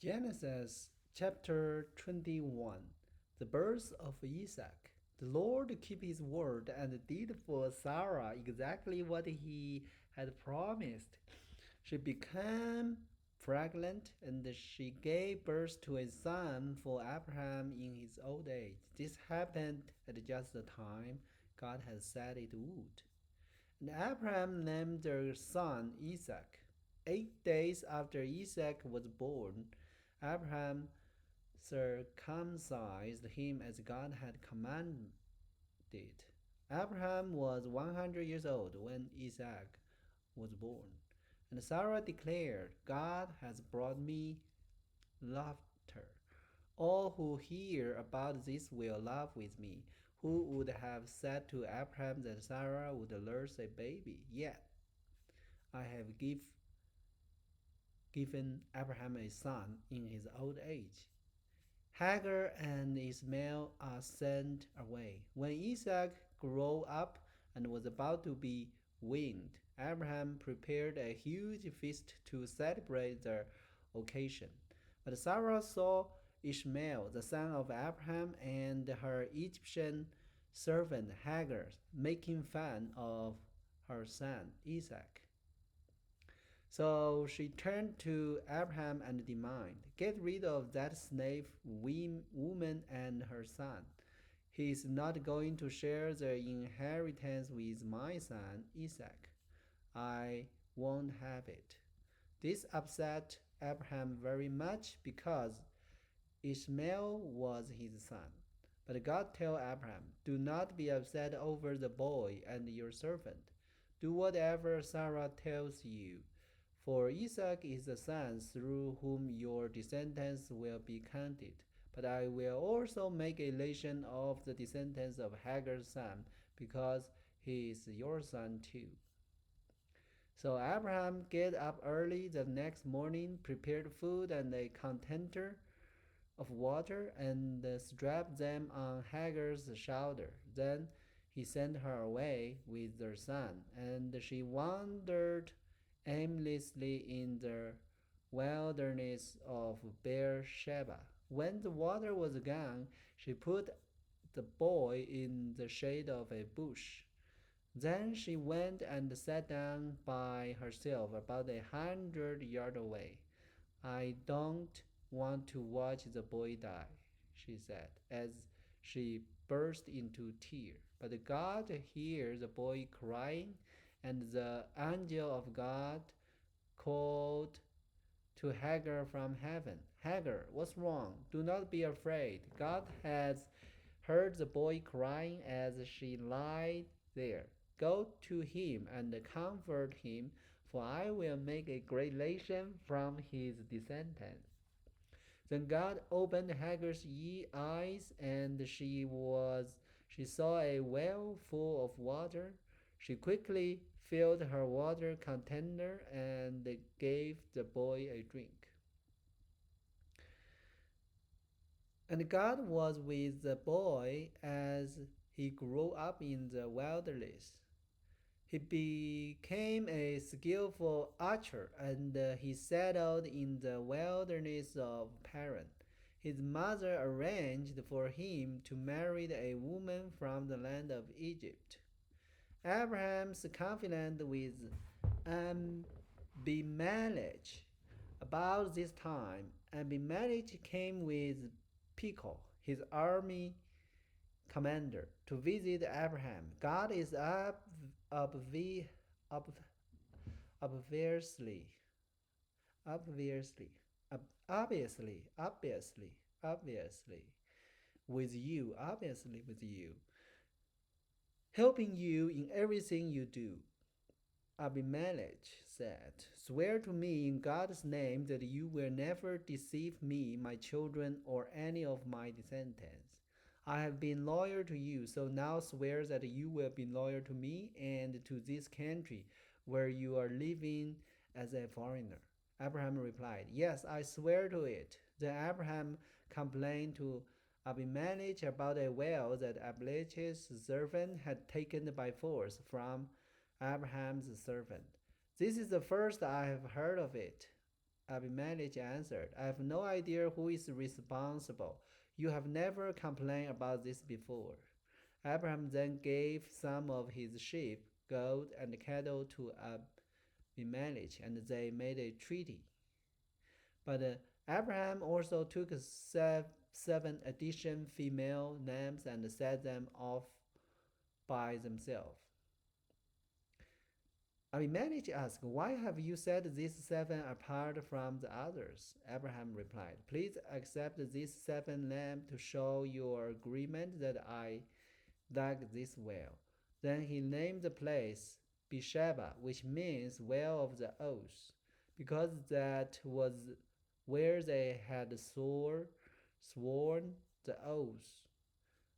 Genesis chapter 21. The birth of Isaac. The Lord kept his word and did for Sarah exactly what he had promised. She became pregnant and she gave birth to a son for Abraham in his old age. This happened at just the time God had said it would. And Abraham named their son Isaac. 8 days after Isaac was born, Abraham circumcised him as God had commanded. Abraham was 100 years old when Isaac was born. And Sarah declared, God has brought me laughter. All who hear about this will laugh with me. Who would have said to Abraham that Sarah would nurse a baby? Yet I have given Abraham a son in his old age. Hagar and Ismael are sent away. When Isaac grew up and was about to be weaned, Abraham prepared a huge feast to celebrate the occasion. But Sarah saw Ishmael, the son of Abraham, and her Egyptian servant Hagar making fun of her son Isaac. So she turned to Abraham and demanded, Get rid of that slave woman and her son. He is not going to share the inheritance with my son Isaac. I won't have it. This upset Abraham very much because Ishmael was his son. But God told Abraham, Do not be upset over the boy and your servant. Do whatever Sarah tells you. For Isaac is the son through whom your descendants will be counted. But I will also make a nation of the descendants of Hagar's son, because he is your son too. So Abraham get up early the next morning, prepared food and a container of water, and strapped them on Hagar's shoulder. Then he sent her away with their son, and she wandered aimlessly in the wilderness of Beersheba. When the water was gone, she put the boy in the shade of a bush. Then she went and sat down by herself about 100 yards away. I don't want to watch the boy die, she said, as she burst into tears. But God heard the boy crying, and the angel of God called to Hagar from heaven. Hagar, what's wrong? Do not be afraid. God has heard the boy crying as she lied there. Go to him and comfort him, for I will make a great nation from his descendants. Then God opened Hagar's eyes, and she saw a well full of water. She quickly filled her water container and gave the boy a drink. And God was with the boy as he grew up in the wilderness. He became a skillful archer, and he settled in the wilderness of Paran. His mother arranged for him to marry a woman from the land of Egypt. Abraham's confidence with Abimelech. About this time, Abimelech came with Phicol, his army commander, to visit Abraham. God is obviously, obviously, obviously, obviously, with you, helping you in everything you do. Abimelech said, Swear to me in God's name that you will never deceive me, my children, or any of my descendants. I have been loyal to you, so now swear that you will be loyal to me and to this country where you are living as a foreigner. Abraham replied, Yes, I swear to it. Then Abraham complained to Abimelech about a well that Abimelech's servant had taken by force from Abraham's servant. This is the first I have heard of it, Abimelech answered, I have no idea who is responsible. You have never complained about this before. Abraham then gave some of his sheep, gold, and cattle to Abimelech, and they made a treaty. But Abraham also took seven additional female lambs and set them off by themselves. Abimelech asked, Why have you set these seven apart from the others? Abraham replied, Please accept these seven lambs to show your agreement that I dug this well. Then he named the place Beersheba, which means well of the oaths, because that was where they had sworn the oath.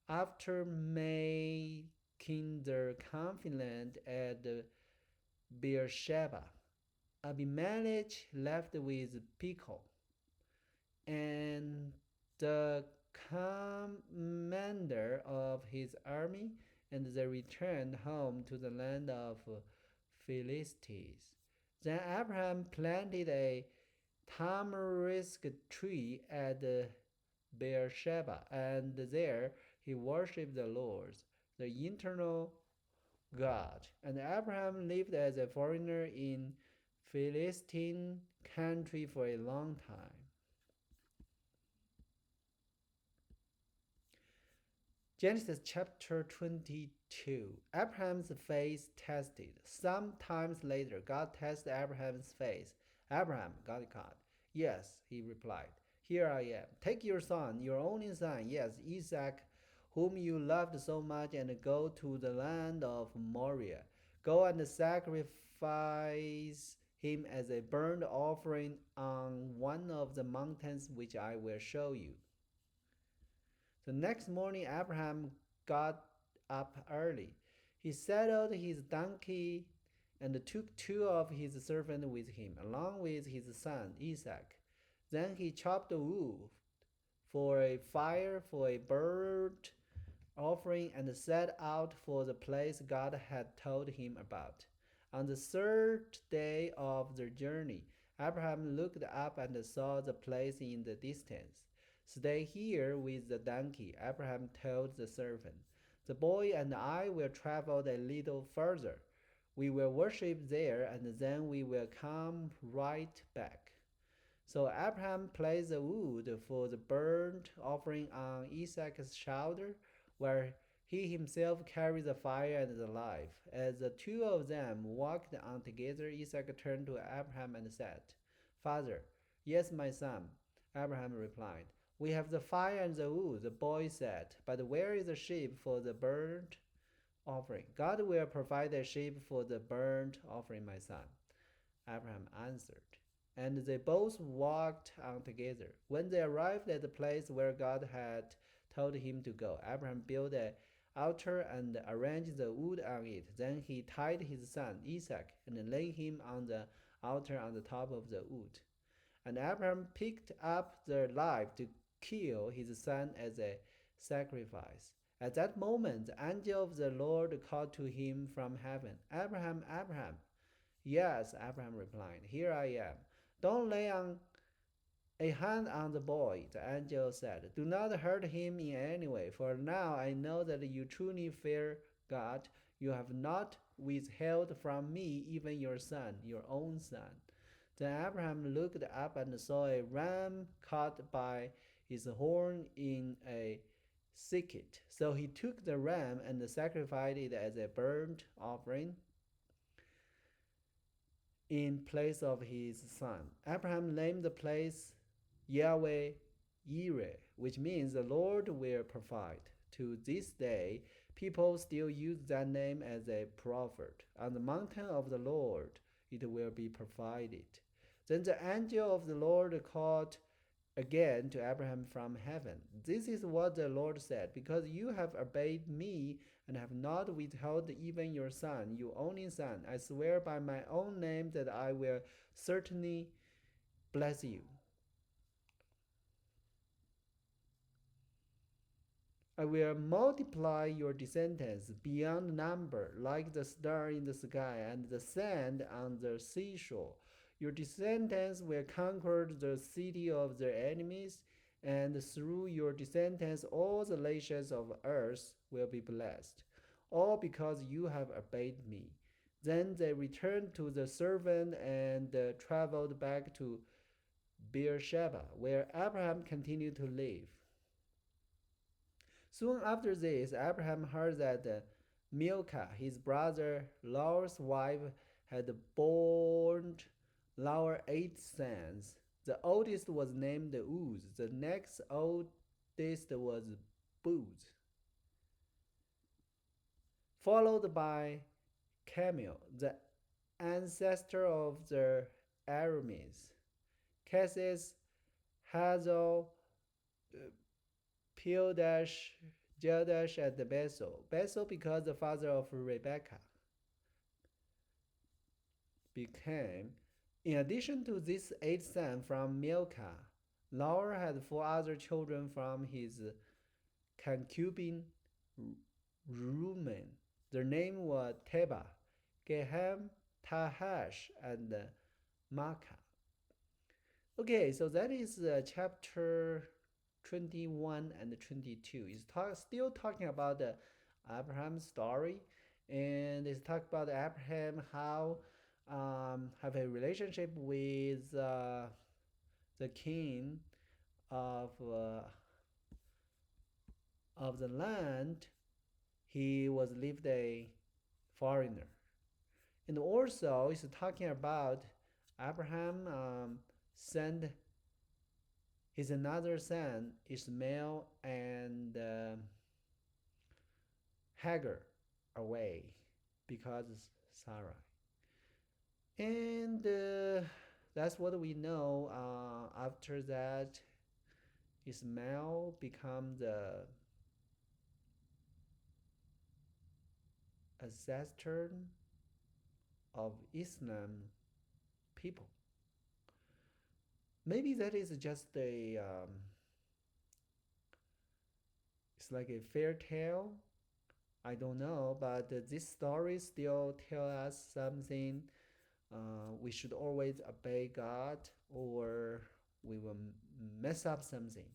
After making their confidant at Beersheba, Abimelech left with Pico and the commander of his army, and they returned home to the land of Philistines. Then Abraham planted a tamarisk tree at Beersheba, and there he worshipped the Lord, the eternal God. And Abraham lived as a foreigner in Philistine country for a long time. Genesis chapter 22. Abraham's faith tested. Some times later, God tested Abraham's faith. Abraham, God called. Yes, he replied. Here I am. Take your son, your only son, yes, Isaac, whom you loved so much, and go to the land of Moriah. Go and sacrifice him as a burnt offering on one of the mountains which I will show you. The next morning, Abraham got up early. He saddled his donkey and took two of his servants with him, along with his son Isaac. Then he chopped wood for a fire for a burnt offering and set out for the place God had told him about. On the third day of their journey, Abraham looked up and saw the place in the distance. Stay here with the donkey, Abraham told the servant. The boy and I will travel a little further. We will worship there, and then we will come right back. So Abraham placed the wood for the burnt offering on Isaac's shoulder, where he himself carried the fire and the life. As the two of them walked on together, Isaac turned to Abraham and said, Father, yes, my son. Abraham replied, We have the fire and the wood, the boy said, but where is the sheep for the burnt offering? God will provide a sheep for the burnt offering, my son. Abraham answered. And they both walked on together. When they arrived at the place where God had told him to go, Abraham built an altar and arranged the wood on it. Then he tied his son Isaac and laid him on the altar on the top of the wood. And Abraham picked up the knife to kill his son as a sacrifice. At that moment, the angel of the Lord called to him from heaven, Abraham, Abraham. Yes, Abraham replied, Here I am. Don't lay a hand on the boy, the angel said. Do not hurt him in any way, for now I know that you truly fear God. You have not withheld from me even your son, your own son. Then Abraham looked up and saw a ram caught by his horn in a thicket. So he took the ram and sacrificed it as a burnt offering in place of his son. Abraham named the place Yahweh Yireh, which means the Lord will provide. To this day, people still use that name as a proverb. On the mountain of the Lord, it will be provided. Then the angel of the Lord called again to Abraham from heaven. This is what the Lord said, because you have obeyed me and have not withheld even your son, your only son. I swear by my own name that I will certainly bless you. I will multiply your descendants beyond number, like the star in the sky and the sand on the seashore. Your descendants will conquer the city of their enemies, and through your descendants all the nations of earth will be blessed, all because you have obeyed me. Then they returned to the servant and traveled back to Beersheba, where Abraham continued to live. Soon after this, Abraham heard that Milcah, his brother Law's wife, had borne Law 8 sons. The oldest was named Uz. The next oldest was Buz, followed by Camel, the ancestor of the Arameans. Cassis, Hazel, Pildash, Jeldash, and Bethel. Bethel because the father of Rebekah became. In addition to these 8 sons from Milcah, Laur had 4 other children from his concubine Reuben. Their names were Teba, Gehem, Tahash, and Makkah. Okay, so that is chapter 21 and 22. It's still talking about the Abraham's story, and it's talk about Abraham how have a relationship with the king of uh, of the land. He was lived a foreigner, and also it's talking about Abraham sent his another son Ismael and Hagar away because of Sarah. And that's what we know. After that, Ismail becomes the ancestor of Islam people. Maybe that is just a it's like a fair tale. I don't know, but this story still tell us something. We should always obey God, or we will mess up something.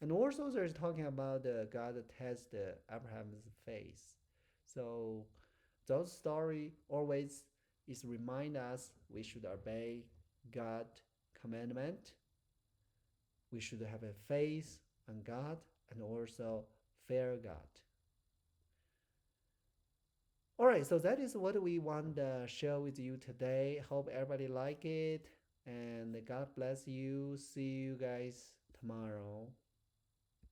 And also, there's talking about God test Abraham's faith. So those story always is remind us we should obey God commandment. We should have a faith on God and also fear God. All right, so that is what we want to share with you today. Hope everybody like it, and God bless you. See you guys tomorrow.